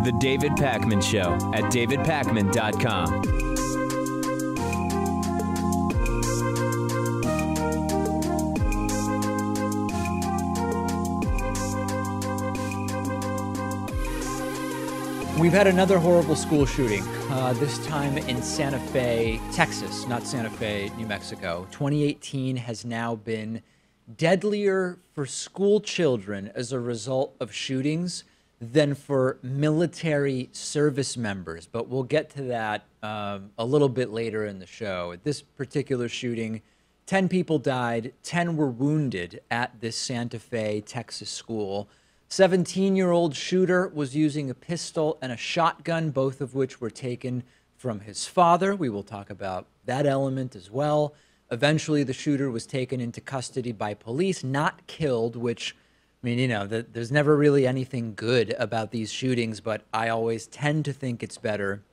The David Pakman Show at davidpakman.com. We've had another horrible school shooting, this time in Santa Fe, Texas, not Santa Fe, New Mexico. 2018 has now been deadlier for school children as a result of shootings than for military service members. But we'll get to that a little bit later in the show. At this particular shooting, 10 people died, 10 were wounded at this Santa Fe, Texas school. 17-year-old shooter was using a pistol and a shotgun, both of which were taken from his father. We will talk about that element as well. Eventually, the shooter was taken into custody by police, not killed, which, I mean, you know, there's never really anything good about these shootings, but I always tend to think it's better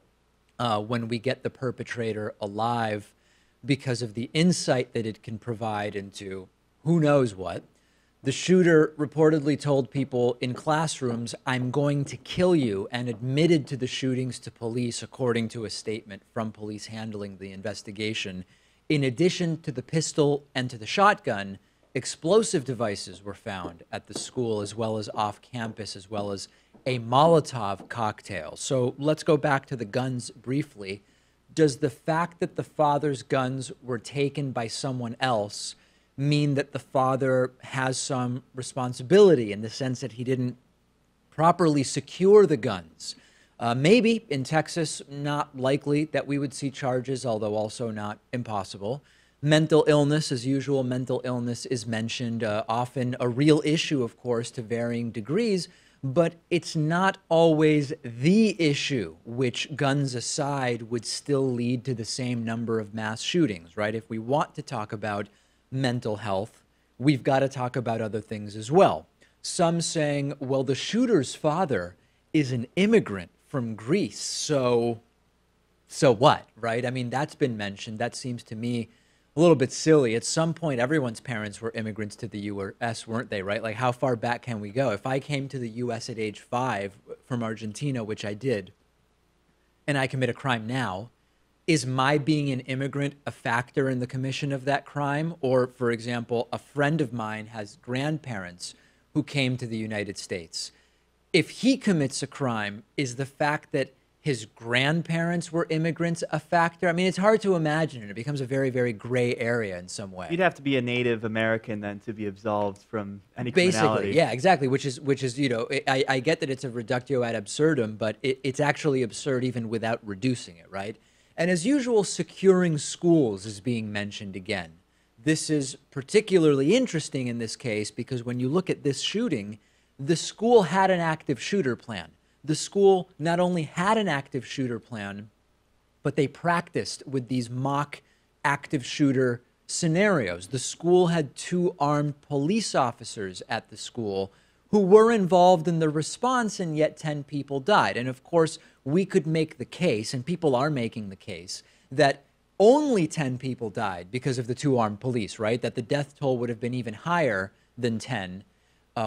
when we get the perpetrator alive because of the insight that it can provide into who knows what. The shooter reportedly told people in classrooms, "I'm going to kill you," and admitted to the shootings to police, according to a statement from police handling the investigation. In addition to the pistol and to the shotgun, explosive devices were found at the school, as well as off campus, as well as a Molotov cocktail. So let's go back to the guns briefly. Does the fact that the father's guns were taken by someone else mean that the father has some responsibility in the sense that he didn't properly secure the guns? Maybe in Texas, not likely that we would see charges, although also not impossible. Mental illness, as usual, mental illness is mentioned, often a real issue, of course, to varying degrees, but it's not always the issue, which, guns aside, would still lead to the same number of mass shootings, right? If we want to talk about mental health, we've got to talk about other things as well. Some saying, well, the shooter's father is an immigrant from Greece, so what, right? I mean, that's been mentioned. That seems to me a little bit silly. At some point, everyone's parents were immigrants to the U.S., weren't they, right? Like, how far back can we go? If I came to the U.S. at age 5 from Argentina, which I did, and I commit a crime now, is my being an immigrant a factor in the commission of that crime? Or, for example, a friend of mine has grandparents who came to the United States. If he commits a crime, is the fact that his grandparents were immigrants a factor? I mean, it's hard to imagine, and it becomes a very, very gray area in some way. You'd have to be a Native American then to be absolved from any criminality. Basically, yeah, exactly, which is you know, I get that it's a reductio ad absurdum, but it's actually absurd even without reducing it, right? And as usual, securing schools is being mentioned again. This is particularly interesting in this case because when you look at this shooting, the school had an active shooter plan. The school not only had an active shooter plan, but they practiced with these mock active shooter scenarios. The school had 2 armed police officers at the school who were involved in the response, and yet 10 people died. And of course, we could make the case, and people are making the case, that only 10 people died because of the 2 armed police, right? That the death toll would have been even higher than 10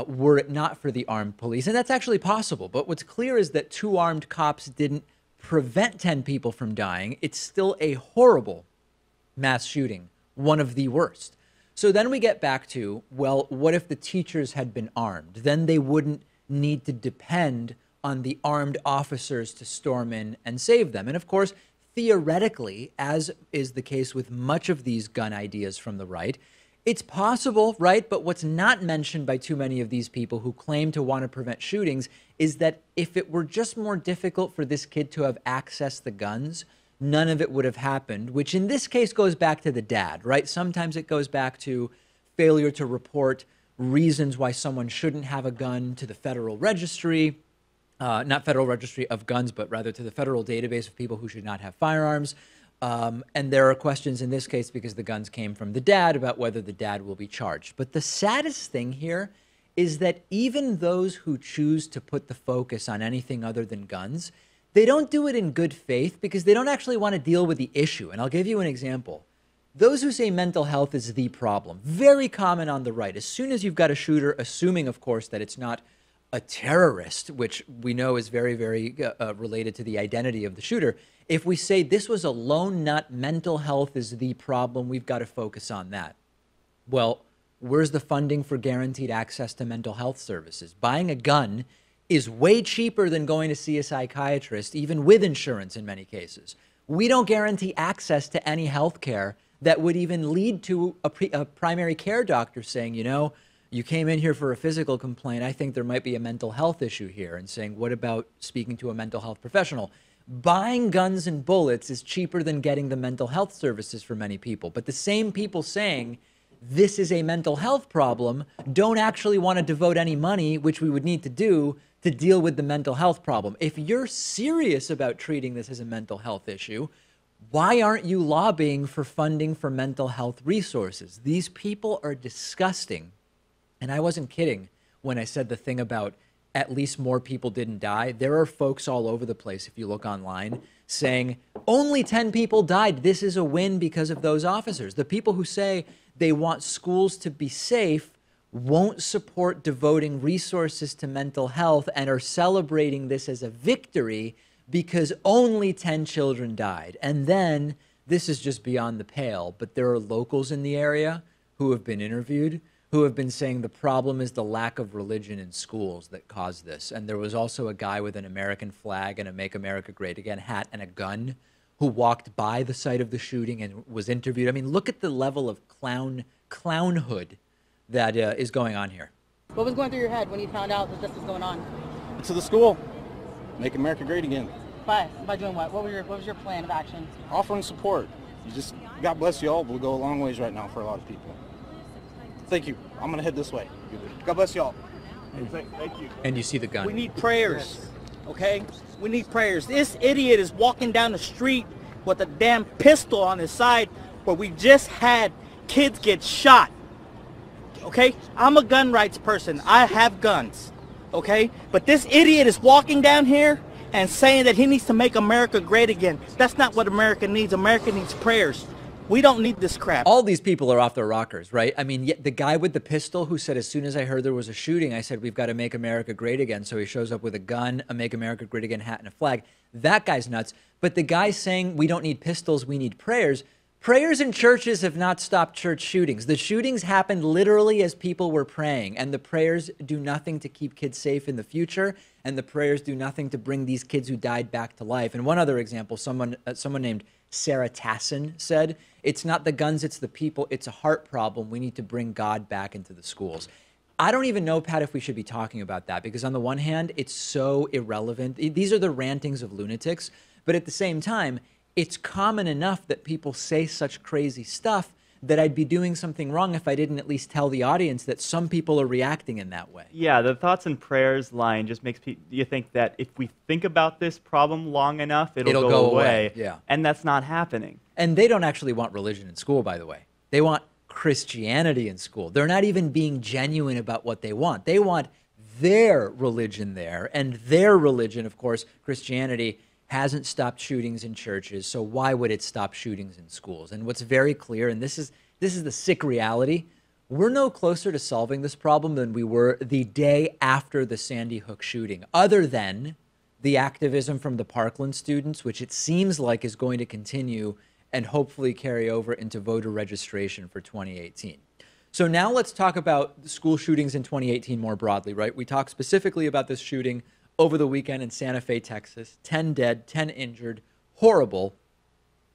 were it not for the armed police. And that's actually possible. But what's clear is that 2 armed cops didn't prevent 10 people from dying. It's still a horrible mass shooting, one of the worst. So then we get back to, well, what if the teachers had been armed? Then they wouldn't need to depend on the armed officers to storm in and save them. And of course, theoretically, as is the case with much of these gun ideas from the right, it's possible, right? But what's not mentioned by too many of these people who claim to want to prevent shootings is that if it were just more difficult for this kid to have accessed the guns, none of it would have happened, which in this case goes back to the dad, right? Sometimes it goes back to failure to report reasons why someone shouldn't have a gun to the federal registry, not federal registry of guns, but rather to the federal database of people who should not have firearms. And there are questions in this case because the guns came from the dad about whether the dad will be charged. But the saddest thing here is that even those who choose to put the focus on anything other than guns, they don't do it in good faith because they don't actually want to deal with the issue. And I'll give you an example. Those who say mental health is the problem, very common on the right. As soon as you've got a shooter, assuming, of course, that it's not a terrorist, which we know is very, very related to the identity of the shooter, if we say this was a lone nut, mental health is the problem, we've got to focus on that. Well, where's the funding for guaranteed access to mental health services? Buying a gun is way cheaper than going to see a psychiatrist, even with insurance in many cases. We don't guarantee access to any health care that would even lead to a primary care doctor saying, you know, you came in here for a physical complaint. I think there might be a mental health issue here. And saying, what about speaking to a mental health professional? Buying guns and bullets is cheaper than getting the mental health services for many people. But the same people saying this is a mental health problem don't actually want to devote any money, which we would need to do, to deal with the mental health problem. If you're serious about treating this as a mental health issue, why aren't you lobbying for funding for mental health resources? These people are disgusting. And I wasn't kidding when I said the thing about at least more people didn't die. There are folks all over the place, if you look online, saying only 10 people died. This is a win because of those officers. The people who say they want schools to be safe won't support devoting resources to mental health and are celebrating this as a victory because only 10 children died. And then, this is just beyond the pale, but there are locals in the area who have been interviewed who have been saying the problem is the lack of religion in schools that caused this. And there was also a guy with an American flag and a Make America Great Again hat and a gun who walked by the site of the shooting and was interviewed. I mean, look at the level of clownhood that is going on here. What was going through your head when you found out that this was going on? To the school, make America great again. By doing what? What was your plan of action? Offering support. God bless you all, will go a long ways right now for a lot of people. Thank you. I'm going to head this way. God bless you all. Thank you. And you see the gun. We need prayers, okay? We need prayers. This idiot is walking down the street with a damn pistol on his side where we just had kids get shot, okay? I'm a gun rights person. I have guns, okay? But this idiot is walking down here and saying that he needs to make America great again. That's not what America needs. America needs prayers. We don't need this crap. All these people are off their rockers, right? I mean, the guy with the pistol who said, as soon as I heard there was a shooting, I said, we've got to make America great again. So he shows up with a gun, a Make America Great Again hat, and a flag. That guy's nuts. But the guy saying we don't need pistols, we need prayers. Prayers in churches have not stopped church shootings. The shootings happened literally as people were praying, and the prayers do nothing to keep kids safe in the future, and the prayers do nothing to bring these kids who died back to life. And one other example, someone named Sarah Tassin said, it's not the guns, it's the people, it's a heart problem. We need to bring God back into the schools. I don't even know, Pat, if we should be talking about that, because on the one hand, it's so irrelevant. These are the rantings of lunatics, but at the same time, it's common enough that people say such crazy stuff that I'd be doing something wrong if I didn't at least tell the audience that some people are reacting in that way. Yeah, the thoughts and prayers line just makes you think that if we think about this problem long enough, it'll go away. Yeah. And that's not happening. And they don't actually want religion in school, by the way. They want Christianity in school. They're not even being genuine about what they want. They want their religion there. And their religion, of course, Christianity, hasn't stopped shootings in churches, so why would it stop shootings in schools? And what's very clear, and this is the sick reality, we're no closer to solving this problem than we were the day after the Sandy Hook shooting, other than the activism from the Parkland students, which it seems like is going to continue and hopefully carry over into voter registration for 2018. So now let's talk about school shootings in 2018 more broadly, right? We talked specifically about this shooting over the weekend in Santa Fe, Texas. 10 dead, 10 injured, horrible.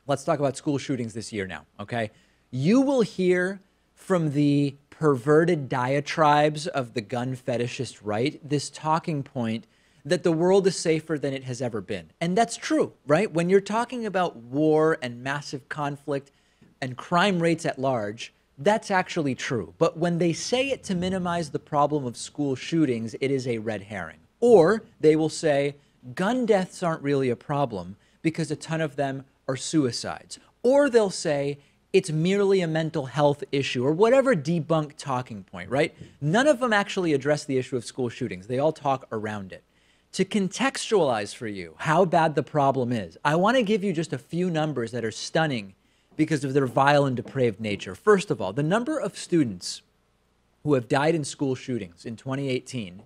Let's talk about school shootings this year now, okay? You will hear from the perverted diatribes of the gun fetishist right this talking point that the world is safer than it has ever been. And that's true, right? When you're talking about war and massive conflict and crime rates at large, that's actually true. But when they say it to minimize the problem of school shootings, it is a red herring. Or they will say gun deaths aren't really a problem because a ton of them are suicides. Or they'll say it's merely a mental health issue or whatever debunked talking point, right? None of them actually address the issue of school shootings. They all talk around it. To contextualize for you how bad the problem is, I want to give you just a few numbers that are stunning because of their vile and depraved nature. First of all, the number of students who have died in school shootings in 2018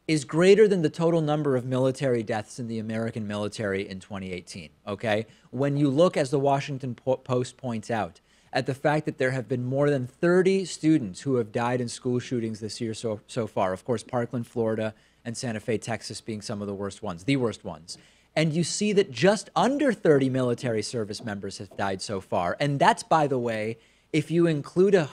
is greater than the total number of military deaths in the American military in 2018, okay? When you look, as the Washington Post points out, at the fact that there have been more than 30 students who have died in school shootings this year so far. Of course, Parkland, Florida, and Santa Fe, Texas being some of the worst ones, the worst ones. And you see that just under 30 military service members have died so far. And that's, by the way, if you include a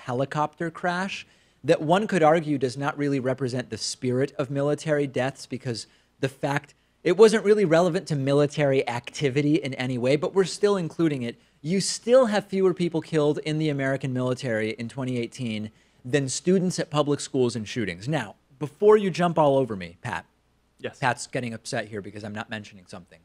helicopter crash, that one could argue does not really represent the spirit of military deaths, because the fact it wasn't really relevant to military activity in any way, but we're still including it. You still have fewer people killed in the American military in 2018 than students at public schools in shootings. Now, before you jump all over me, Pat. Yes. Pat's getting upset here because I'm not mentioning something.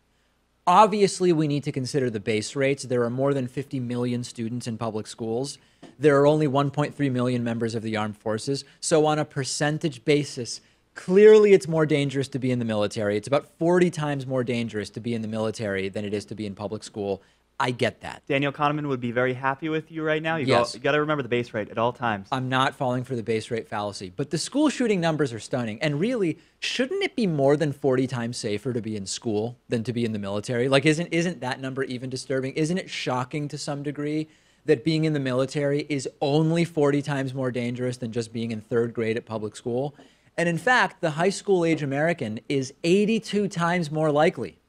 Obviously, we need to consider the base rates. There are more than 50 million students in public schools. There are only 1.3 million members of the armed forces. So on a percentage basis, clearly it's more dangerous to be in the military. It's about 40 times more dangerous to be in the military than it is to be in public school. I get that. Daniel Kahneman would be very happy with you right now. You got to remember the base rate at all times. I'm not falling for the base rate fallacy, but the school shooting numbers are stunning. And really, shouldn't it be more than 40 times safer to be in school than to be in the military? Like, isn't that number even disturbing? Isn't it shocking to some degree that being in the military is only 40 times more dangerous than just being in third grade at public school? And in fact, the high school age American is 82 times more likely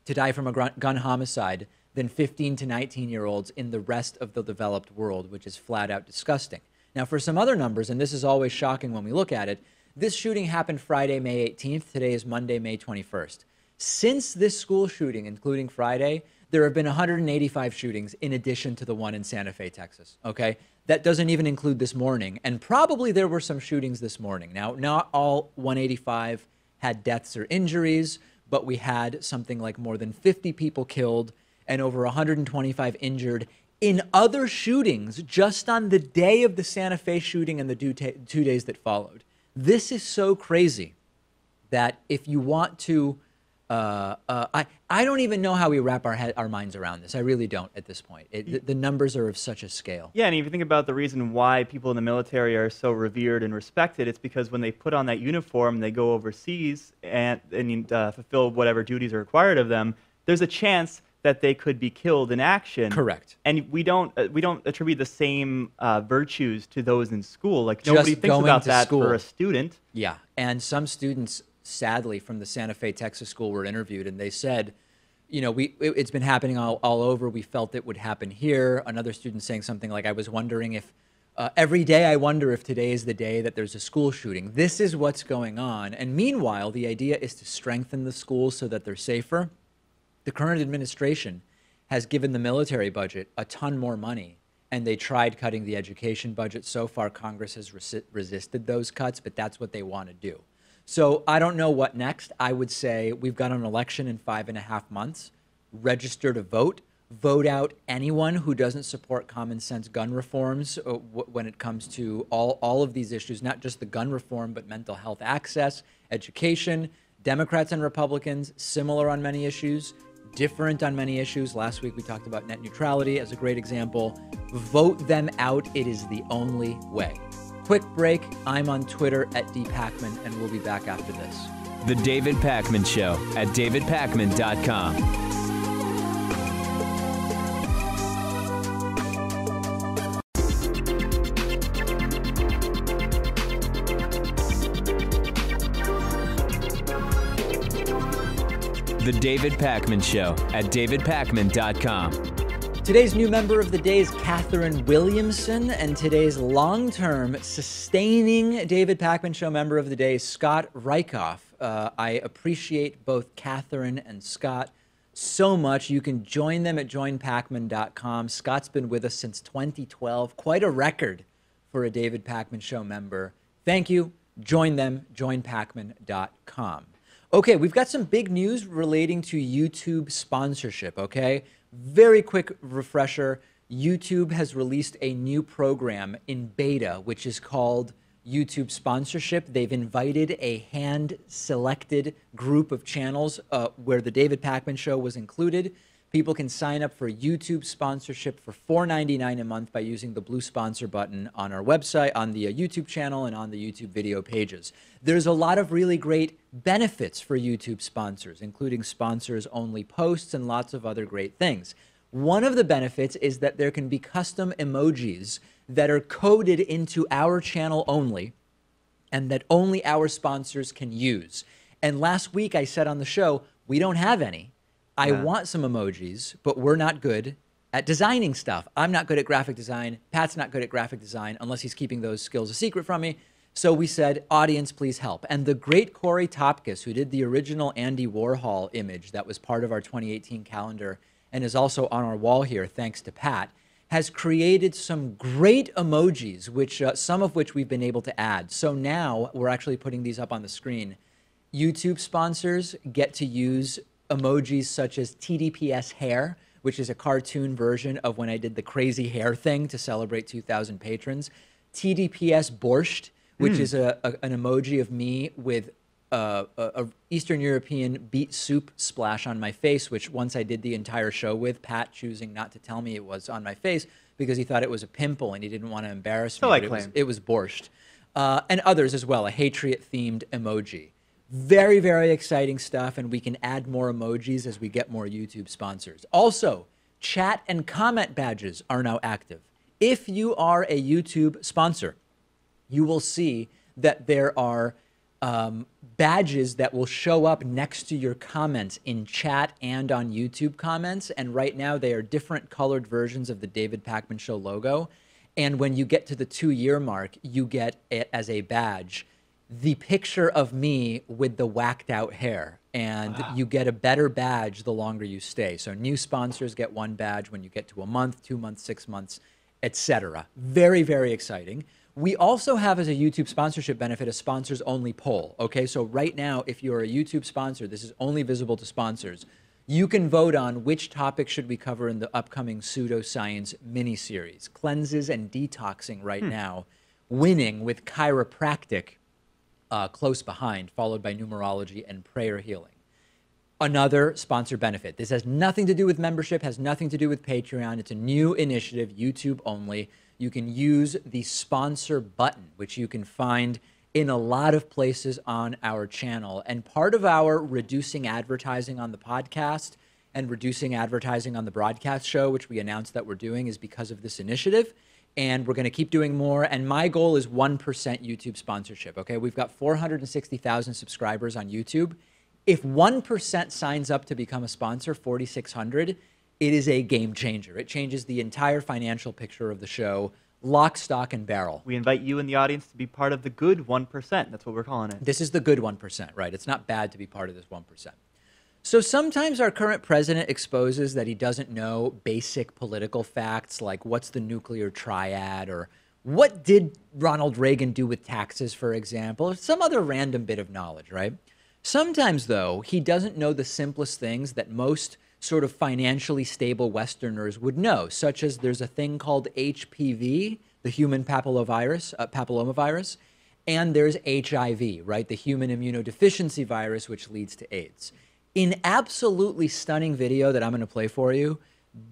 to die from a gun homicide than 15 to 19-year-olds in the rest of the developed world, which is flat out disgusting. Now, for some other numbers, and this is always shocking when we look at it, this shooting happened Friday, May 18th. Today is Monday, May 21st. Since this school shooting, including Friday, there have been 185 shootings in addition to the one in Santa Fe, Texas, okay? That doesn't even include this morning, and probably there were some shootings this morning. Now, not all 185 had deaths or injuries, but we had something like more than 50 people killed and over 125 injured in other shootings just on the day of the Santa Fe shooting and the 2 days that followed. This is so crazy that if you want to, I don't even know how we wrap our minds around this. I really don't at this point. The numbers are of such a scale. Yeah, and if you think about the reason why people in the military are so revered and respected, it's because when they put on that uniform, they go overseas and fulfill whatever duties are required of them, there's a chance that they could be killed in action. Correct. And we don't attribute the same virtues to those in school. Like, nobody Just thinks about that school. for a student. Yeah, and some students, sadly, from the Santa Fe, Texas school were interviewed, and they said, you know, it's been happening all over. We felt it would happen here. Another student saying something like, I was wondering if, every day I wonder if today is the day that there's a school shooting. This is what's going on. And meanwhile, the idea is to strengthen the schools so that they're safer. The current administration has given the military budget a ton more money, and they tried cutting the education budget. So far, Congress has resisted those cuts, but that's what they want to do. So I don't know what next. I would say we've got an election in 5.5 months. Register to vote. Vote out anyone who doesn't support common sense gun reforms when it comes to all of these issues, not just the gun reform, but mental health access, education. Democrats and Republicans, similar on many issues, different on many issues. Last week we talked about net neutrality as a great example. Vote them out. It is the only way. Quick break. I'm on Twitter at dpacman, and we'll be back after this. The David Pakman Show at davidpakman.com. The David Pakman Show at davidpakman.com. Today's new member of the day is Catherine Williamson, and today's long-term sustaining David Pakman Show member of the day is Scott Rykoff. I appreciate both Catherine and Scott so much. You can join them at joinpakman.com. Scott's been with us since 2012. Quite a record for a David Pakman Show member. Thank you. Join them, joinpakman.com. Okay, we've got some big news relating to YouTube sponsorship, okay? Very quick refresher. YouTube has released a new program in beta, which is called YouTube Sponsorship. They've invited a hand-selected group of channels where the David Pakman Show was included People can sign up for YouTube sponsorship for $4.99 a month by using the blue sponsor button on our website, on the YouTube channel, and on the YouTube video pages. There's a lot of really great benefits for YouTube sponsors, including sponsors-only posts and lots of other great things. One of the benefits is that there can be custom emojis that are coded into our channel only and that only our sponsors can use. And last week I said on the show, we don't have any. I want some emojis, but we're not good at designing stuff. I'm not good at graphic design. Pat's not good at graphic design, unless he's keeping those skills a secret from me. So we said, audience, please help. And the great Corey Topkis, who did the original Andy Warhol image that was part of our 2018 calendar and is also on our wall here, thanks to Pat, has created some great emojis, which some of which we've been able to add. So now we're actually putting these up on the screen. YouTube sponsors get to use emojis such as TDPS hair, which is a cartoon version of when I did the crazy hair thing to celebrate 2,000 patrons. TDPS borscht, which is an emoji of me with a Eastern European beet soup splash on my face, which once I did the entire show with, Pat choosing not to tell me it was on my face because he thought it was a pimple and he didn't want to embarrass me. So it was borscht. And others as well, a Hatriot-themed emoji. Very, very exciting stuff, and we can add more emojis as we get more YouTube sponsors. Also, chat and comment badges are now active. If you are a YouTube sponsor, you will see that there are badges that will show up next to your comments in chat and on YouTube comments, and right now they are different colored versions of the David Pakman Show logo. And when you get to the 2-year mark, you get it as a badge, the picture of me with the whacked out hair, and you get a better badge the longer you stay. So new sponsors get one badge when you get to a month, 2 months, 6 months, etc. Very, very exciting. We also have as a YouTube sponsorship benefit a sponsors only poll. Okay, so right now, if you're a YouTube sponsor, this is only visible to sponsors. You can vote on which topic should we cover in the upcoming pseudoscience mini-series. Cleanses and detoxing right now, winning with chiropractic close behind, followed by numerology and prayer healing. Another sponsor benefit. This has nothing to do with membership, has nothing to do with Patreon. It's a new initiative, YouTube only. You can use the sponsor button, which you can find in a lot of places on our channel. And part of our reducing advertising on the podcast and reducing advertising on the broadcast show, which we announced that we're doing, is because of this initiative. And we're going to keep doing more. And my goal is 1% YouTube sponsorship, okay? We've got 460,000 subscribers on YouTube. If 1% signs up to become a sponsor, 4,600, it is a game changer. It changes the entire financial picture of the show, lock, stock, and barrel. We invite you in the audience to be part of the good 1%. That's what we're calling it. This is the good 1%, right? It's not bad to be part of this 1%. So sometimes our current president exposes that he doesn't know basic political facts, like what's the nuclear triad, or what did Ronald Reagan do with taxes, for example, or some other random bit of knowledge, right? Sometimes, though, he doesn't know the simplest things that most sort of financially stable Westerners would know, such as there's a thing called HPV, the human papillomavirus, and there's HIV, right, the human immunodeficiency virus, which leads to AIDS. In absolutely stunning video that I'm going to play for you,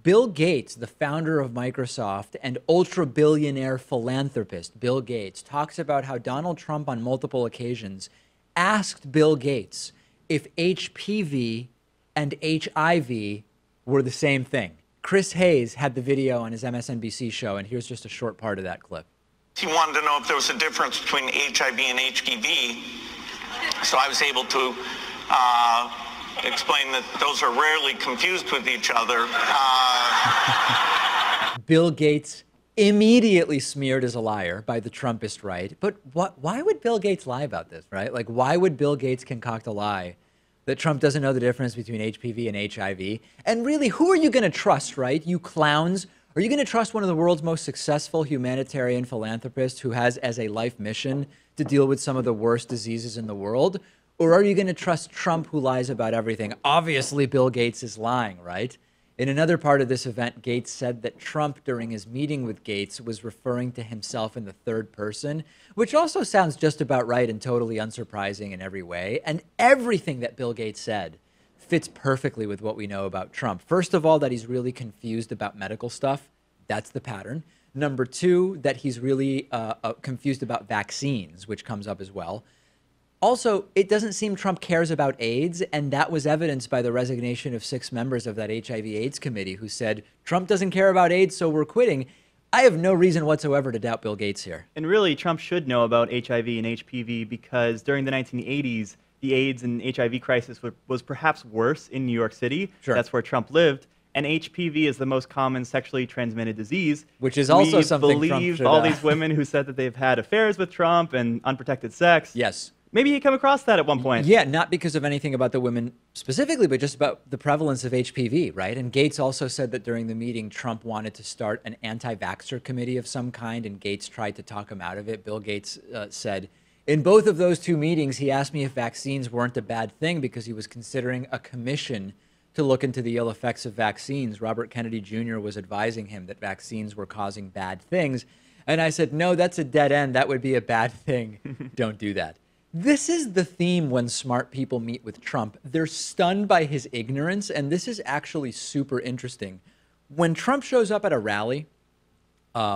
Bill Gates, the founder of Microsoft and ultra-billionaire philanthropist Bill Gates, talks about how Donald Trump on multiple occasions asked Bill Gates if HPV and HIV were the same thing. Chris Hayes had the video on his MSNBC show, and here's just a short part of that clip. He wanted to know if there was a difference between HIV and HPV, so I was able to explain that those are rarely confused with each other. Bill Gates immediately smeared as a liar by the Trumpist right. But why would Bill Gates lie about this, right? Like, why would Bill Gates concoct a lie that Trump doesn't know the difference between HPV and HIV? And really, who are you going to trust, right? You clowns. Are you going to trust one of the world's most successful humanitarian philanthropists who has as a life mission to deal with some of the worst diseases in the world? Or are you going to trust Trump, who lies about everything? Obviously, Bill Gates is lying, right? In another part of this event, Gates said that Trump, during his meeting with Gates, was referring to himself in the third person, which also sounds just about right and totally unsurprising in every way. And everything that Bill Gates said fits perfectly with what we know about Trump. First of all, that he's really confused about medical stuff. That's the pattern. Number two, that he's really confused about vaccines, which comes up as well. Also, it doesn't seem Trump cares about AIDS, and that was evidenced by the resignation of 6 members of that HIV/AIDS committee who said, Trump doesn't care about AIDS, so we're quitting. I have no reason whatsoever to doubt Bill Gates here. And really, Trump should know about HIV and HPV because during the 1980s, the AIDS and HIV crisis was perhaps worse in New York City. Sure. That's where Trump lived. And HPV is the most common sexually transmitted disease. Which is also something Trump believe should, all these women who said that they've had affairs with Trump and unprotected sex. Yes. Maybe he came across that at one point. Yeah, not because of anything about the women specifically, but just about the prevalence of HPV, right? And Gates also said that during the meeting, Trump wanted to start an anti-vaxxer committee of some kind, and Gates tried to talk him out of it. Bill Gates said, in both of those 2 meetings, he asked me if vaccines weren't a bad thing because he was considering a commission to look into the ill effects of vaccines. Robert Kennedy Jr. was advising him that vaccines were causing bad things. And I said, no, that's a dead end. That would be a bad thing. Don't do that. This is the theme when smart people meet with Trump. They're stunned by his ignorance, and this is actually super interesting. When Trump shows up at a rally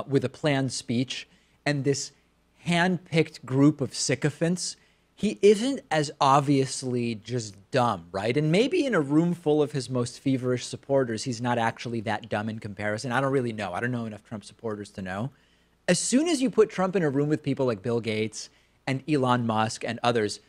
with a planned speech and this hand-picked group of sycophants, he isn't as obviously just dumb, right? And maybe in a room full of his most feverish supporters, he's not actually that dumb in comparison. I don't really know. I don't know enough Trump supporters to know. As soon as you put Trump in a room with people like Bill Gates and Elon Musk and others,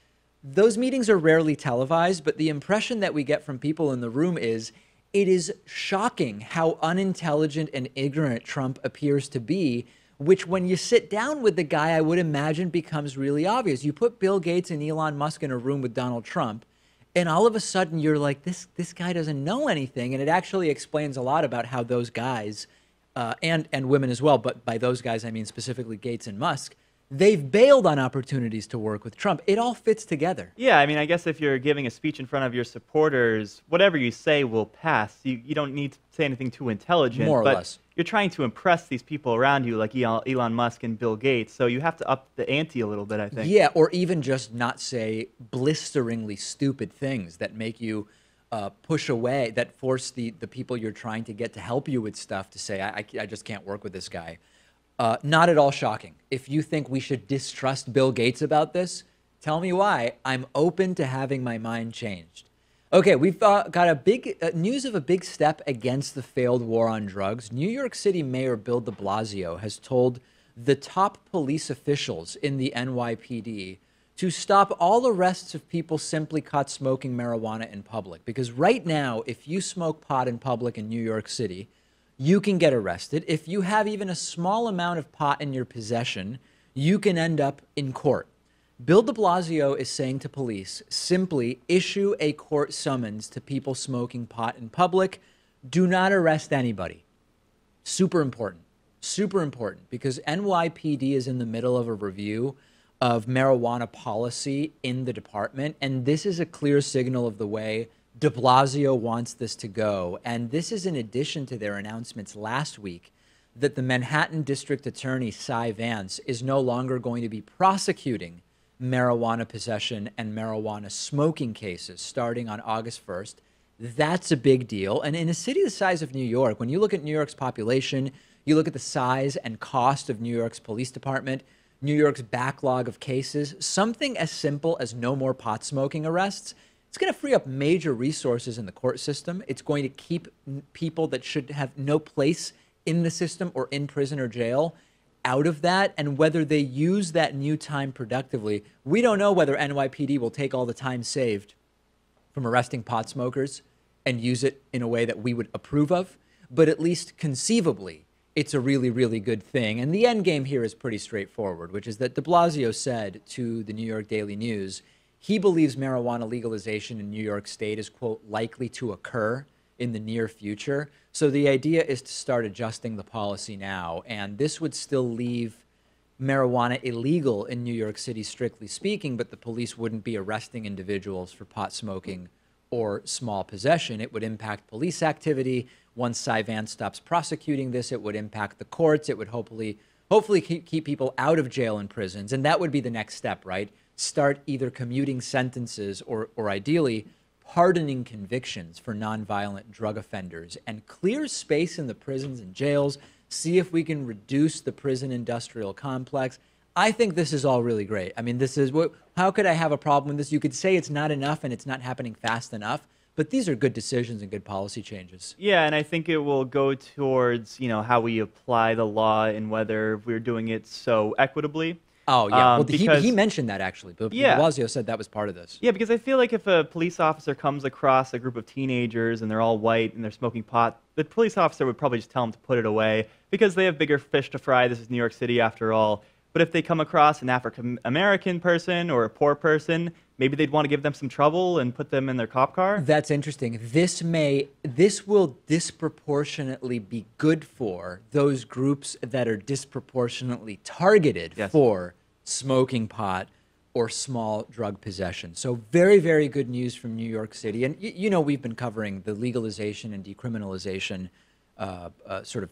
those meetings are rarely televised, but the impression that we get from people in the room is it is shocking how unintelligent and ignorant Trump appears to be, which when you sit down with the guy, I would imagine becomes really obvious. You put Bill Gates and Elon Musk in a room with Donald Trump, and all of a sudden you're like, this guy doesn't know anything. And it actually explains a lot about how those guys, and women as well, but by those guys I mean specifically Gates and Musk, they've bailed on opportunities to work with Trump. It all fits together. Yeah, I mean, I guess if you're giving a speech in front of your supporters, whatever you say will pass. You don't need to say anything too intelligent. More or but less. You're trying to impress these people around you like Elon Musk and Bill Gates, so you have to up the ante a little bit, I think. Yeah, or even just not say blisteringly stupid things that make you push away, that force the people you're trying to get to help you with stuff to say, I just can't work with this guy. Not at all shocking. If you think we should distrust Bill Gates about this, tell me why. I'm open to having my mind changed. Okay, we've got a big news of a big step against the failed war on drugs. New York City Mayor Bill de Blasio has told the top police officials in the NYPD to stop all arrests of people simply caught smoking marijuana in public. Because right now, if you smoke pot in public in New York City, you can get arrested. If you have even a small amount of pot in your possession, you can end up in court. Bill de Blasio is saying to police, simply issue a court summons to people smoking pot in public. Do not arrest anybody. Super important, because NYPD is in the middle of a review of marijuana policy in the department, and this is a clear signal of the way de Blasio wants this to go. And this is in addition to their announcements last week that the Manhattan District Attorney, Cy Vance, is no longer going to be prosecuting marijuana possession and marijuana smoking cases starting on August 1st. That's a big deal. And in a city the size of New York, when you look at New York's population, you look at the size and cost of New York's police department, New York's backlog of cases, something as simple as no more pot smoking arrests, it's going to free up major resources in the court system. It's going to keep people that should have no place in the system or in prison or jail out of that. And whether they use that new time productively, we don't know whether NYPD will take all the time saved from arresting pot smokers and use it in a way that we would approve of. But at least conceivably, it's a really, really good thing. And the end game here is pretty straightforward, which is that de Blasio said to the New York Daily News, he believes marijuana legalization in New York State is, quote, likely to occur in the near future. So the idea is to start adjusting the policy now. And this would still leave marijuana illegal in New York City, strictly speaking, but the police wouldn't be arresting individuals for pot smoking or small possession. It would impact police activity. Once Cy Vance stops prosecuting this, it would impact the courts. It would hopefully keep people out of jail and prisons. And that would be the next step, right? Start either commuting sentences or ideally pardoning convictions for nonviolent drug offenders and clear space in the prisons and jails, see if we can reduce the prison industrial complex. I think this is all really great. I mean, this is what, how could I have a problem with this? You could say it's not enough and it's not happening fast enough, but these are good decisions and good policy changes. Yeah, and I think it will go towards, how we apply the law and whether we're doing it so equitably. Oh, yeah. Well, he mentioned that, actually. But yeah. Blasio said that was part of this. Yeah, because I feel like if a police officer comes across a group of teenagers and they're all white and they're smoking pot, the police officer would probably just tell them to put it away because they have bigger fish to fry. This is New York City after all. But if they come across an African-American person or a poor person, maybe they'd want to give them some trouble and put them in their cop car. That's interesting. This will disproportionately be good for those groups that are disproportionately targeted for smoking pot or small drug possession. So very, very good news from New York City. And we've been covering the legalization and decriminalization sort of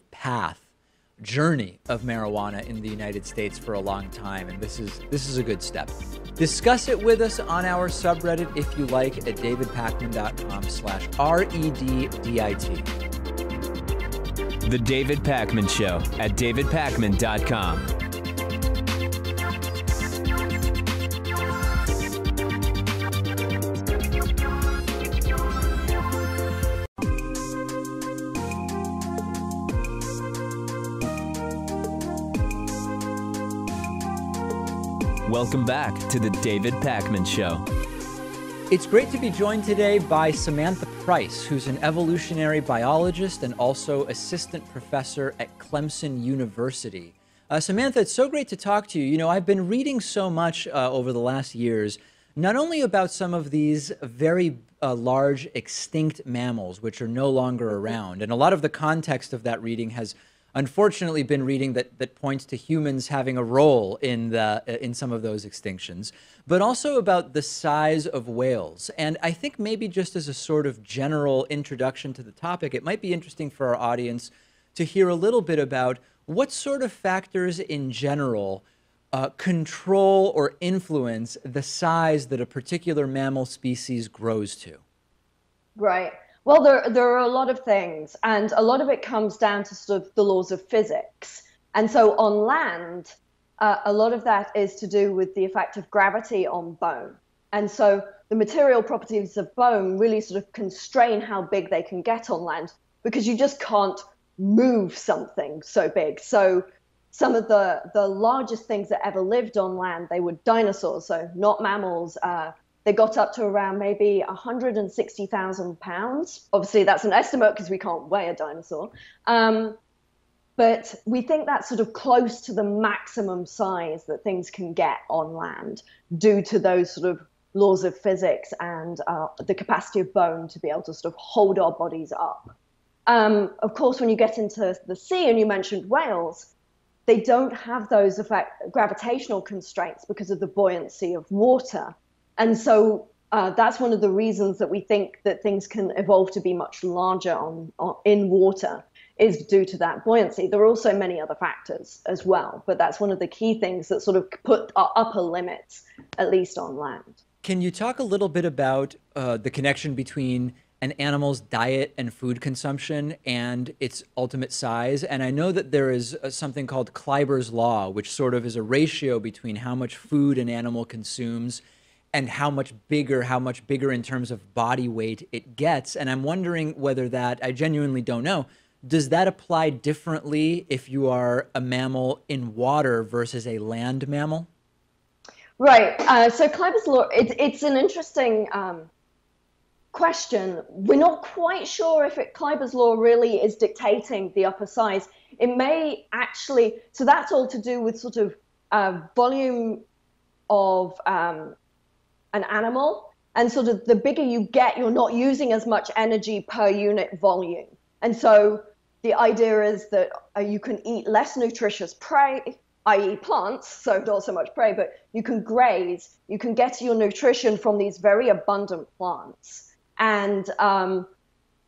journey of marijuana in the United States for a long time, and this is a good step. Discuss it with us on our subreddit if you like at davidpakman.com/REDDIT. The David Pakman Show at davidpakman.com. Welcome back to the David Pakman Show. It's great to be joined today by Samantha Price, who's an evolutionary biologist and also assistant professor at Clemson University. Samantha, it's so great to talk to you. I've been reading so much over the last years, not only about some of these very large extinct mammals, which are no longer around, and a lot of the context of that reading has unfortunately been reading that points to humans having a role in some of those extinctions, but also about the size of whales. And I think maybe just as a sort of general introduction to the topic, it might be interesting for our audience to hear a little bit about what sort of factors in general control or influence the size that a particular mammal species grows to. Right. Well, there are a lot of things, and a lot of it comes down to sort of the laws of physics. And so on land, a lot of that is to do with the effect of gravity on bone. And so the material properties of bone really sort of constrain how big they can get on land, because you just can't move something so big. So some of the largest things that ever lived on land, they were dinosaurs, so not mammals. They got up to around maybe 160,000 pounds. Obviously, that's an estimate because we can't weigh a dinosaur. But we think that's sort of close to the maximum size that things can get on land due to those sort of laws of physics and the capacity of bone to be able to sort of hold our bodies up. Of course, when you get into the sea, and you mentioned whales, they don't have those gravitational constraints because of the buoyancy of water. And so that's one of the reasons that we think that things can evolve to be much larger in water, is due to that buoyancy. There are also many other factors as well, but that's one of the key things that sort of put our upper limits, at least on land. Can you talk a little bit about the connection between an animal's diet and food consumption and its ultimate size? And I know that there is something called Kleiber's Law, which sort of is a ratio between how much food an animal consumes and how much bigger in terms of body weight it gets. And I'm wondering whether that, I genuinely don't know, does that apply differently if you are a mammal in water versus a land mammal? Right. So Kleiber's Law, it's an interesting question. We're not quite sure if Kleiber's Law really is dictating the upper size. It may actually, so that's all to do with sort of volume of an animal, and sort of the bigger you get, you're not using as much energy per unit volume. And so the idea is that you can eat less nutritious prey, i.e. plants, so not so much prey, but you can graze, you can get your nutrition from these very abundant plants. And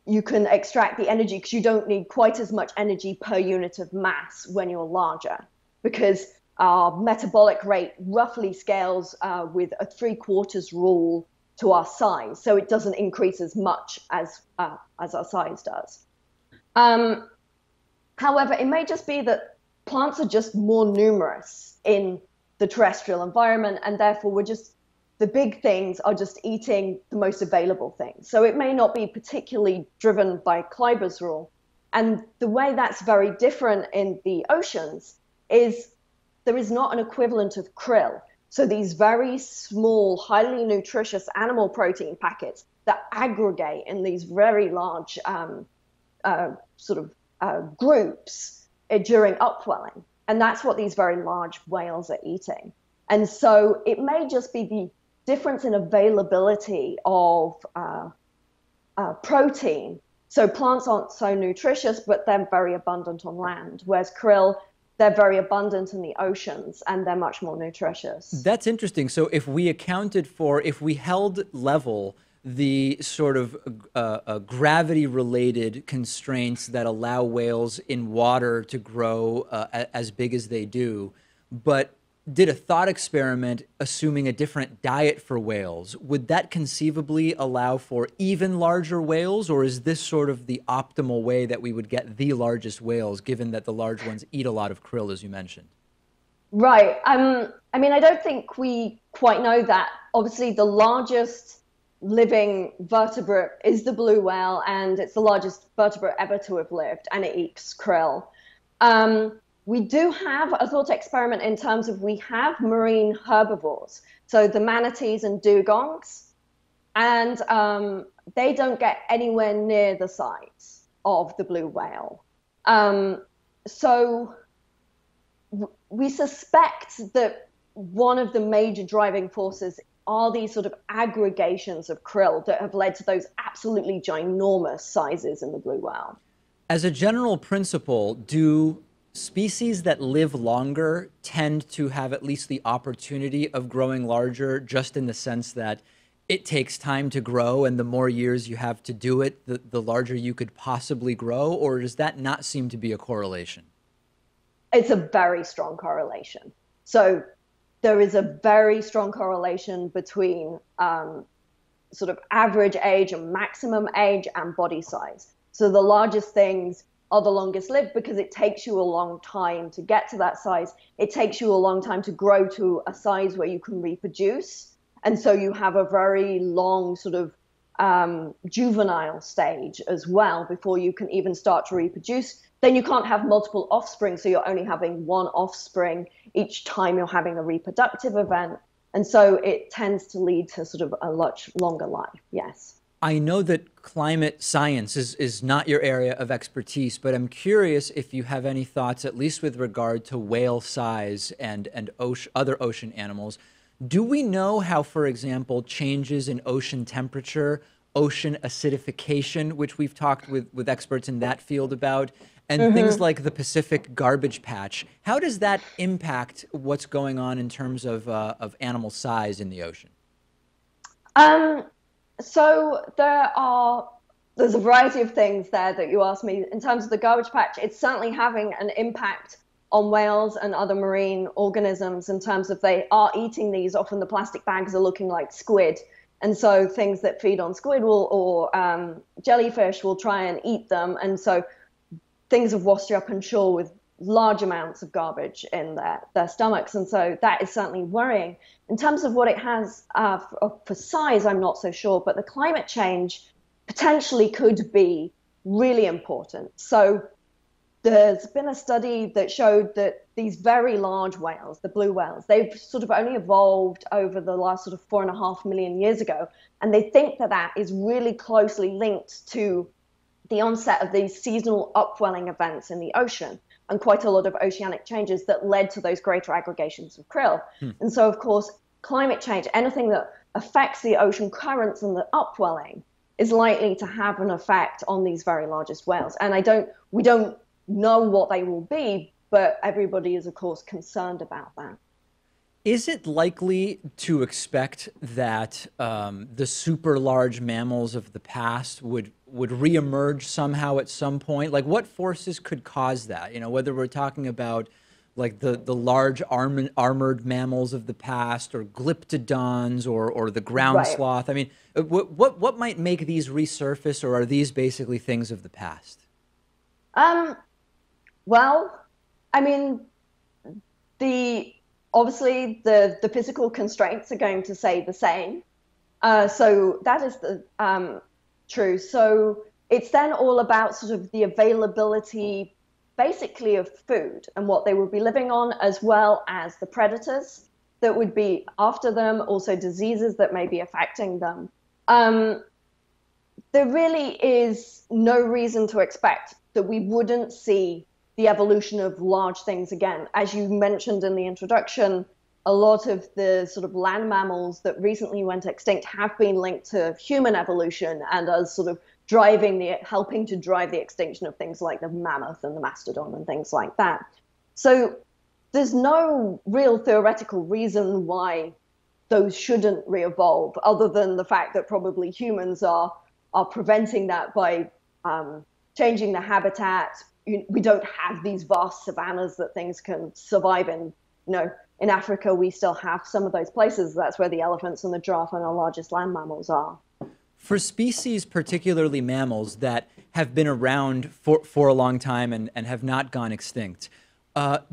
you can extract the energy because you don't need quite as much energy per unit of mass when you're larger, because our metabolic rate roughly scales with a 3/4 rule to our size, so it doesn't increase as much as our size does. However, it may just be that plants are just more numerous in the terrestrial environment, and therefore the big things are just eating the most available things. So it may not be particularly driven by Kleiber's rule. And the way that's very different in the oceans is there is not an equivalent of krill. So these very small, highly nutritious animal protein packets that aggregate in these very large groups during upwelling. And that's what these very large whales are eating. And so it may just be the difference in availability of protein. So plants aren't so nutritious, but they're very abundant on land, whereas krill, they're very abundant in the oceans and they're much more nutritious. That's interesting. So if we held level the sort of gravity-related constraints that allow whales in water to grow as big as they do, but did a thought experiment assuming a different diet for whales, would that conceivably allow for even larger whales, or is this sort of the optimal way that we would get the largest whales, given that the large ones eat a lot of krill, as you mentioned? Right. I mean, I don't think we quite know that. Obviously, the largest living vertebrate is the blue whale, and it's the largest vertebrate ever to have lived, and it eats krill. We do have a thought experiment in terms of we have marine herbivores, so the manatees and dugongs, and they don't get anywhere near the size of the blue whale. So we suspect that one of the major driving forces are these sort of aggregations of krill that have led to those absolutely ginormous sizes in the blue whale. As a general principle, do species that live longer tend to have at least the opportunity of growing larger, just in the sense that it takes time to grow and the more years you have to do it, the larger you could possibly grow? Or does that not seem to be a correlation? It's a very strong correlation. So there is a very strong correlation between sort of average age and maximum age and body size. So the largest things are the longest lived because it takes you a long time to get to that size. It takes you a long time to grow to a size where you can reproduce. And so you have a very long sort of juvenile stage as well before you can even start to reproduce. Then you can't have multiple offspring, so you're only having one offspring each time you're having a reproductive event. And so it tends to lead to sort of a much longer life, yes. I know that climate science is not your area of expertise, but I'm curious if you have any thoughts, at least with regard to whale size and other ocean animals. Do we know how, for example, changes in ocean temperature, ocean acidification, which we've talked with experts in that field about, and things like the Pacific garbage patch, how does that impact what's going on in terms of animal size in the ocean? So there's a variety of things there that you asked me. In terms of the garbage patch, it's certainly having an impact on whales and other marine organisms in terms of they are eating these. Often the plastic bags are looking like squid. And so things that feed on squid or jellyfish will try and eat them. And so things have washed up on shore with large amounts of garbage in their stomachs. And so that is certainly worrying. In terms of what it has for size, I'm not so sure, but the climate change potentially could be really important. So there's been a study that showed that these very large whales, the blue whales, they've sort of only evolved over the last sort of 4.5 million years ago. And they think that that is really closely linked to the onset of these seasonal upwelling events in the ocean and quite a lot of oceanic changes that led to those greater aggregations of krill. And so, of course, climate change, anything that affects the ocean currents and the upwelling is likely to have an effect on these very largest whales. And we don't know what they will be, but everybody is, of course, concerned about that. Is it likely to expect that the super large mammals of the past would reemerge somehow at some point? Like, what forces could cause that? You know, whether we're talking about like the large armored mammals of the past, or glyptodons, or the ground Right. sloth? I mean, what might make these resurface, or are these basically things of the past? Well, I mean, obviously the physical constraints are going to stay the same. So that is true. So it's then all about sort of the availability, basically, of food and what they would be living on, as well as the predators that would be after them, also diseases that may be affecting them. There really is no reason to expect that we wouldn't see the evolution of large things again. As you mentioned in the introduction, a lot of the sort of land mammals that recently went extinct have been linked to human evolution and as sort of helping to drive the extinction of things like the mammoth and the mastodon and things like that. So there's no real theoretical reason why those shouldn't re-evolve, other than the fact that probably humans are preventing that by changing the habitat. We don't have these vast savannas that things can survive in. In Africa, we still have some of those places. That's where the elephants and the giraffe and our largest land mammals are. For species, particularly mammals, that have been around for a long time and have not gone extinct,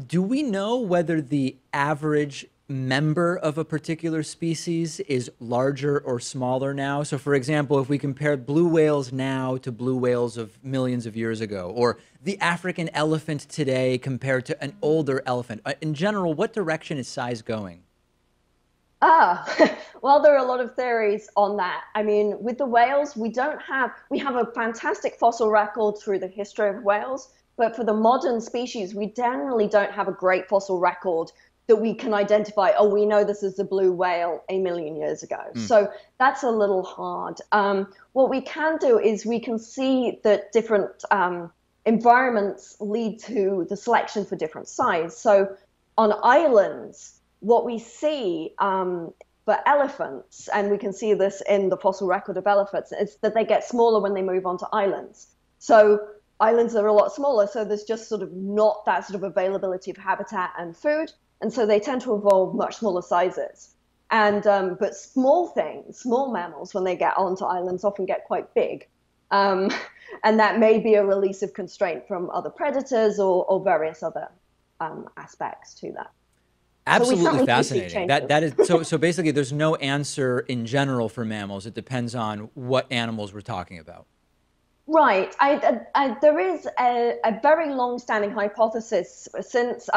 do we know whether the average member of a particular species is larger or smaller now? So, for example, if we compared blue whales now to blue whales of millions of years ago, or the African elephant today compared to an older elephant, in general, what direction is size going? Well, there are a lot of theories on that. I mean, with the whales, we have a fantastic fossil record through the history of whales, but for the modern species, we generally don't have a great fossil record that we can identify, we know this is a blue whale a million years ago. So that's a little hard. What we can do is we can see that different environments lead to the selection for different size. So on islands, what we see for elephants, and we can see this in the fossil record of elephants, is that they get smaller when they move onto islands. So islands are a lot smaller, so there's just sort of not that sort of availability of habitat and food, and so they tend to evolve much smaller sizes. And but small mammals, when they get onto islands, often get quite big. And that may be a release of constraint from other predators or various other aspects to that. Absolutely fascinating. That is so basically there's no answer in general for mammals. It depends on what animals we're talking about. Right. There is a very long-standing hypothesis since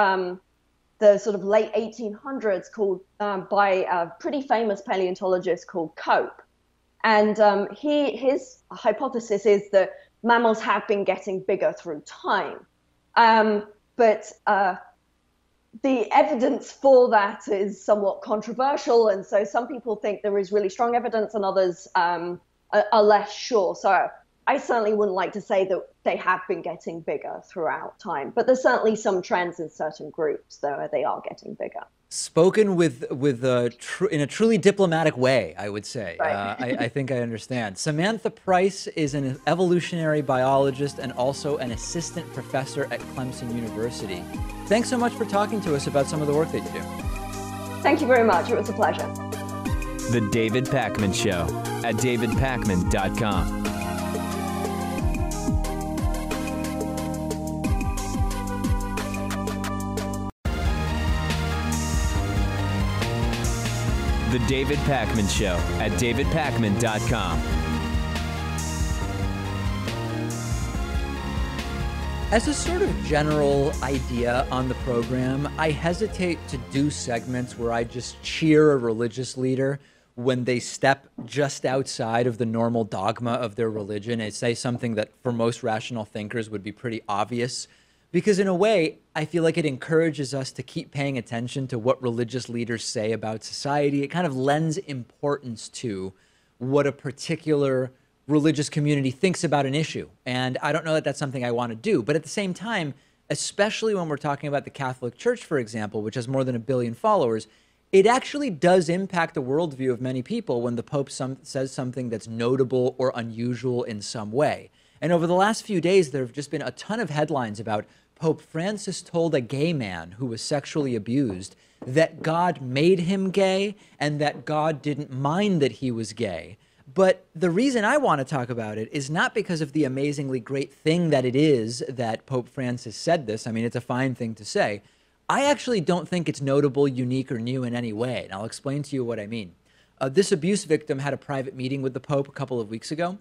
the sort of late 1800s called by a pretty famous paleontologist called Cope. And his hypothesis is that mammals have been getting bigger through time. But the evidence for that is somewhat controversial, and so some people think there is really strong evidence and others are less sure. So I certainly wouldn't like to say that they have been getting bigger throughout time, but there's certainly some trends in certain groups though they are getting bigger. Spoken in a truly diplomatic way, I would say. Right. I think I understand. Samantha Price is an evolutionary biologist and also an assistant professor at Clemson University. Thanks so much for talking to us about some of the work that you do. Thank you very much. It was a pleasure. The David Pakman Show at davidpakman.com. The David Pakman Show at davidpakman.com. As a sort of general idea on the program, I hesitate to do segments where I just cheer a religious leader when they step just outside of the normal dogma of their religion and say something that for most rational thinkers would be pretty obvious. Because in a way, I feel like it encourages us to keep paying attention to what religious leaders say about society. It kind of lends importance to what a particular religious community thinks about an issue. And I don't know that that's something I want to do. But at the same time, especially when we're talking about the Catholic Church, for example, which has more than 1 billion followers, it actually does impact the worldview of many people when the Pope says something that's notable or unusual in some way. And over the last few days, there have just been a ton of headlines about Pope Francis told a gay man who was sexually abused that God made him gay and that God didn't mind that he was gay. But the reason I want to talk about it is not because of the amazingly great thing that it is that Pope Francis said this. I mean, it's a fine thing to say. I actually don't think it's notable, unique, or new in any way, and I'll explain to you what I mean. This abuse victim had a private meeting with the Pope a couple of weeks ago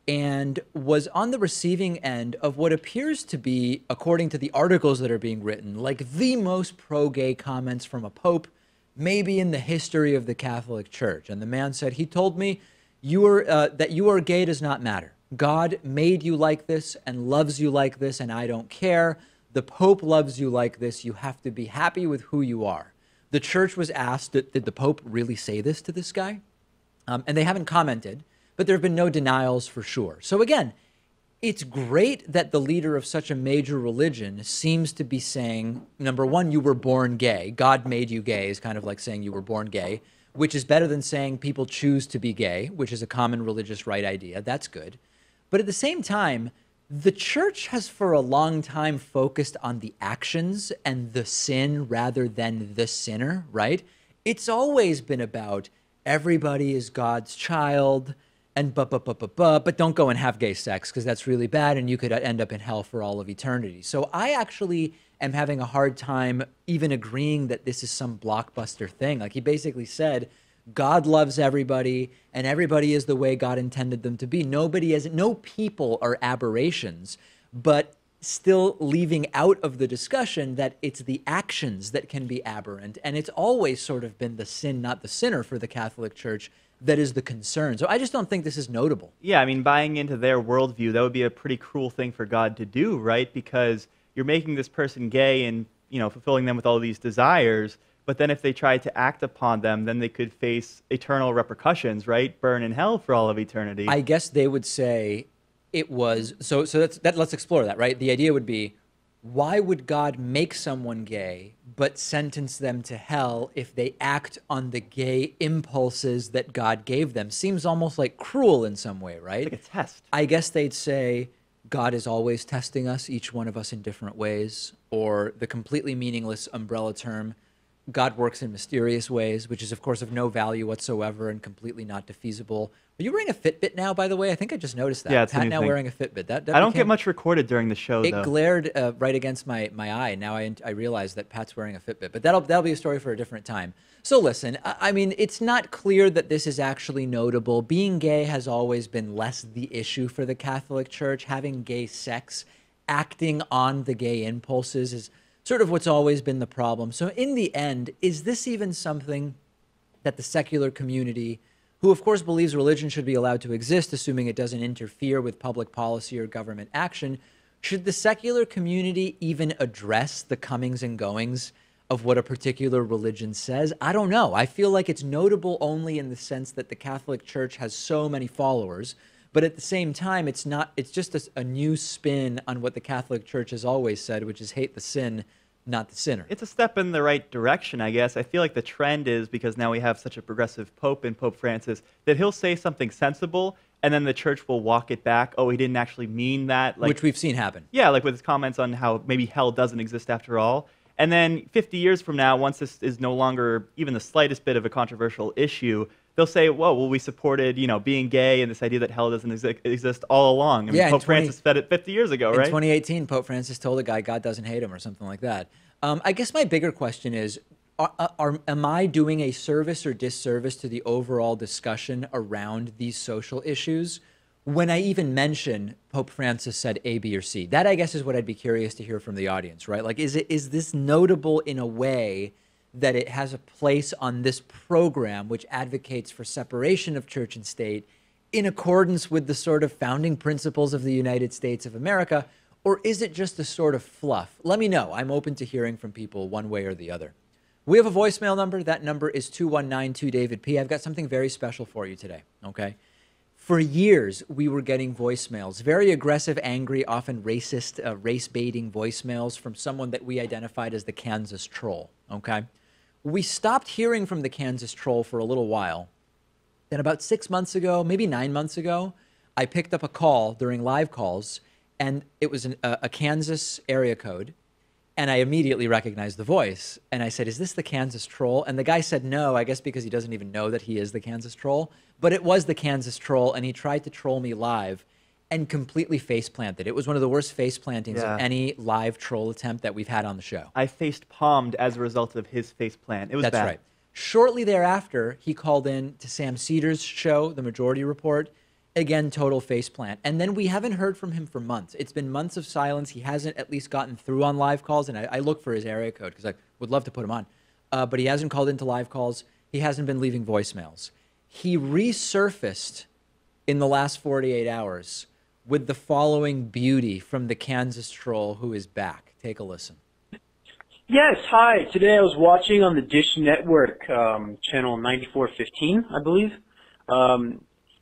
and was on the receiving end of what appears to be, according to the articles that are being written, like the most pro-gay comments from a Pope, maybe in the history of the Catholic Church. And the man said, he told me, that you are gay does not matter. God made you like this and loves you like this, and I don't care. The Pope loves you like this. You have to be happy with who you are. The church was asked, did the Pope really say this to this guy? And they haven't commented, but there have been no denials for sure. So again, it's great that the leader of such a major religion seems to be saying, number one, you were born gay. God made you gay is kind of like saying you were born gay, which is better than saying people choose to be gay, which is a common religious right idea. That's good. But at the same time, the church has for a long time focused on the actions and the sin rather than the sinner, right? It's always been about everybody is God's child and but don't go and have gay sex because that's really bad and you could end up in hell for all of eternity. So I actually am having a hard time even agreeing that this is some blockbuster thing. Like he basically said, God loves everybody and everybody is the way God intended them to be. No people are aberrations, but still leaving out of the discussion that it's the actions that can be aberrant. And it's always sort of been the sin, not the sinner for the Catholic Church that is the concern. So I just don't think this is notable. Yeah, I mean, buying into their worldview, that would be a pretty cruel thing for God to do, right? Because you're making this person gay and, fulfilling them with all these desires, but then if they tried to act upon them, then they could face eternal repercussions, right? Burn in hell for all of eternity. I guess they would say it was, so let's explore that, right? The idea would be, why would God make someone gay but sentence them to hell if they act on the gay impulses that God gave them? Seems almost like cruel in some way, right? It's like a test. I guess they'd say God is always testing us, each one of us in different ways, or the completely meaningless umbrella term, God works in mysterious ways, which is, of course, of no value whatsoever and completely not defeasible. Are you wearing a Fitbit now, by the way? I think I just noticed that. Yeah, it's Pat a new now thing. wearing a Fitbit. That I don't get much recorded during the show, it though. glared right against my eye. Now I realize that Pat's wearing a Fitbit. But that'll be a story for a different time. So listen, I mean, it's not clear that this is actually notable. Being gay has always been less the issue for the Catholic Church. Having gay sex, acting on the gay impulses is sort of what's always been the problem. So in the end, is this even something that the secular community, who of course believes religion should be allowed to exist, assuming it doesn't interfere with public policy or government action, should the secular community even address the comings and goings of what a particular religion says? I don't know. I feel like it's notable only in the sense that the Catholic Church has so many followers, but at the same time, it's just a new spin on what the Catholic Church has always said, which is hate the sin, not the sinner. It's a step in the right direction, I guess. I feel like the trend is, because now we have such a progressive Pope in Pope Francis, that he'll say something sensible, and then the church will walk it back. Oh, he didn't actually mean that. Which we've seen happen. Yeah, like with his comments on how maybe hell doesn't exist after all. And then 50 years from now, once this is no longer even the slightest bit of a controversial issue, they'll say, whoa, well, we supported, being gay and this idea that hell doesn't exist all along. I mean, Pope Francis said it 50 years ago, right? In 2018, Pope Francis told a guy God doesn't hate him or something like that. I guess my bigger question is, am I doing a service or disservice to the overall discussion around these social issues when I even mention Pope Francis said A, B, or C? That, I guess, is what I'd be curious to hear from the audience, right? Like, is this notable in a way that it has a place on this program which advocates for separation of church and state in accordance with the sort of founding principles of the United States of America, or is it just a sort of fluff? Let me know. I'm open to hearing from people one way or the other. We have a voicemail number. That number is 2192-DAVID-P. I've got something very special for you today, okay? For years, we were getting voicemails, very aggressive, angry, often racist, race-baiting voicemails from someone that we identified as the Kansas troll, okay? We stopped hearing from the Kansas troll for a little while. Then about 6 months ago, maybe 9 months ago, I picked up a call during live calls, and it was a Kansas area code, And I immediately recognized the voice. And I said, is this the Kansas troll? And the guy said no, I guess because he doesn't even know that he is the Kansas troll. But it was the Kansas troll, and he tried to troll me live and completely face planted. It was one of the worst face plantings of any live troll attempt that we've had on the show. I faced palmed as a result of his face plant. It was bad. That's right. Shortly thereafter, he called in to Sam Cedars' show, The Majority Report. Again, total faceplant. And then we haven't heard from him for months. It's been months of silence. He hasn't at least gotten through on live calls. And I look for his area code because I would love to put him on. But he hasn't called into live calls. He hasn't been leaving voicemails. He resurfaced in the last 48 hours with the following beauty from the Kansas troll who is back. Take a listen. Yes, hi. Today I was watching on the Dish Network, channel 9415, I believe.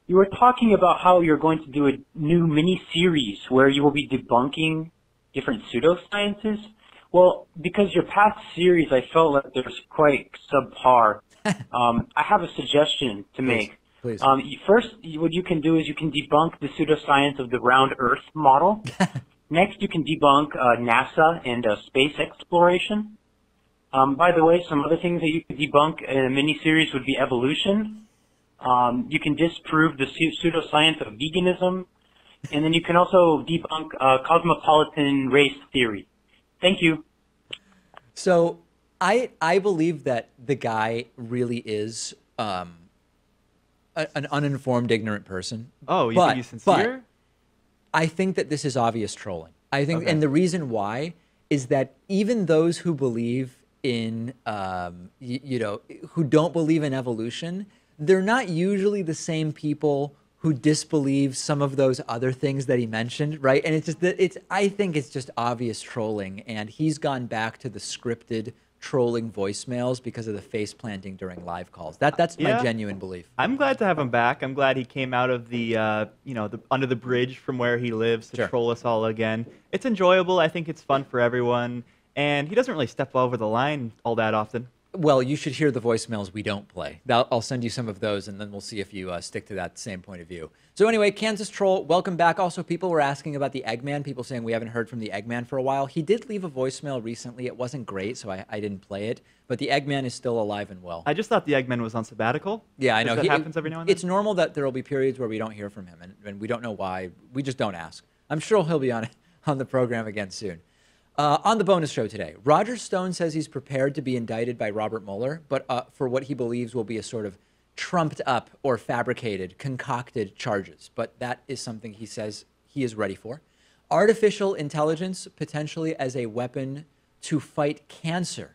You were talking about how you're going to do a new mini-series where you will be debunking different pseudosciences. Well, because your past series, I felt like there was quite subpar. I have a suggestion to make. Please. First, what you can do is you can debunk the pseudoscience of the round Earth model. Next, you can debunk NASA and space exploration. By the way, some other things that you could debunk in a mini-series would be evolution. You can disprove the pseudoscience of veganism. And then you can also debunk cosmopolitan race theory. Thank you. So I believe that the guy really is an uninformed, ignorant person. Oh, you think he's sincere? But I think that this is obvious trolling. I think, and the reason why is that even those who believe in, who don't believe in evolution, they're not usually the same people who disbelieve some of those other things that he mentioned, right? And it's just that I think it's just obvious trolling, and he's gone back to the scripted trolling voicemails because of the face planting during live calls. That's my genuine belief. I'm glad to have him back. I'm glad he came out of the under the bridge from where he lives to troll us all again. It's enjoyable. I think it's fun for everyone, and he doesn't really step over the line all that often. Well, you should hear the voicemails we don't play. I'll send you some of those, and then we'll see if you stick to that same point of view. So anyway, Kansas Troll, welcome back. Also, people were asking about the Eggman, people saying we haven't heard from the Eggman for a while. He did leave a voicemail recently. It wasn't great, so I didn't play it. But the Eggman is still alive and well. I just thought the Eggman was on sabbatical. Yeah, I know. That happens every now and then? It's normal that there will be periods where we don't hear from him, and we don't know why. We just don't ask. I'm sure he'll be on the program again soon. On the bonus show today, Roger Stone says he's prepared to be indicted by Robert Mueller, but for what he believes will be a sort of trumped up or fabricated, concocted charges. But that is something he says he is ready for. Artificial intelligence potentially as a weapon to fight cancer.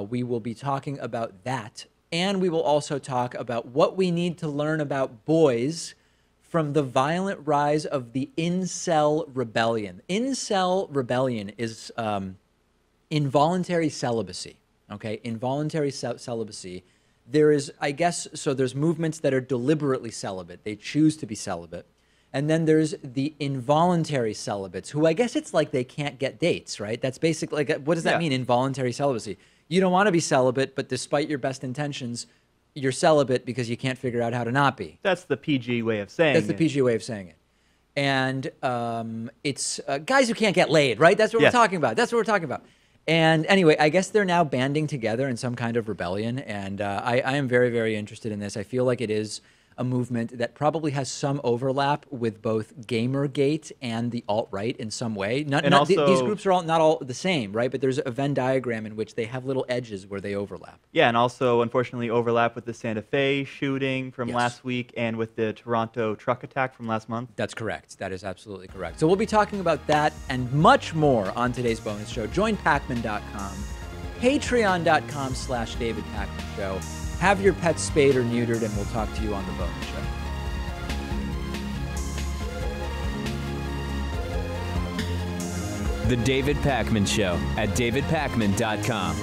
We will be talking about that. And we will also talk about what we need to learn about boys from the violent rise of the incel rebellion. Incel rebellion is involuntary celibacy, okay? Involuntary celibacy. There is, I guess, so there's movements that are deliberately celibate. They choose to be celibate. And then there's the involuntary celibates, who I guess it's like they can't get dates, right? That's basically, like, what does that mean, involuntary celibacy? You don't want to be celibate, but despite your best intentions, you're celibate because you can't figure out how to not be. That's the PG way of saying it. That's the PG way of saying it. And it's guys who can't get laid, right? That's what we're talking about. That's what we're talking about. And anyway, I guess they're now banding together in some kind of rebellion. And I am very, very interested in this. I feel like it is a movement that probably has some overlap with both Gamergate and the alt-right in some way. These groups are not all the same, right? But there's a Venn diagram in which they have little edges where they overlap. Yeah, and also, unfortunately, overlap with the Santa Fe shooting from last week and with the Toronto truck attack from last month. That's correct. That is absolutely correct. So we'll be talking about that and much more on today's bonus show. Join Pacman.com, Patreon.com/David Pacman Show. Have your pets spayed or neutered, and we'll talk to you on the bonus show. The David Pacman Show at davidpacman.com.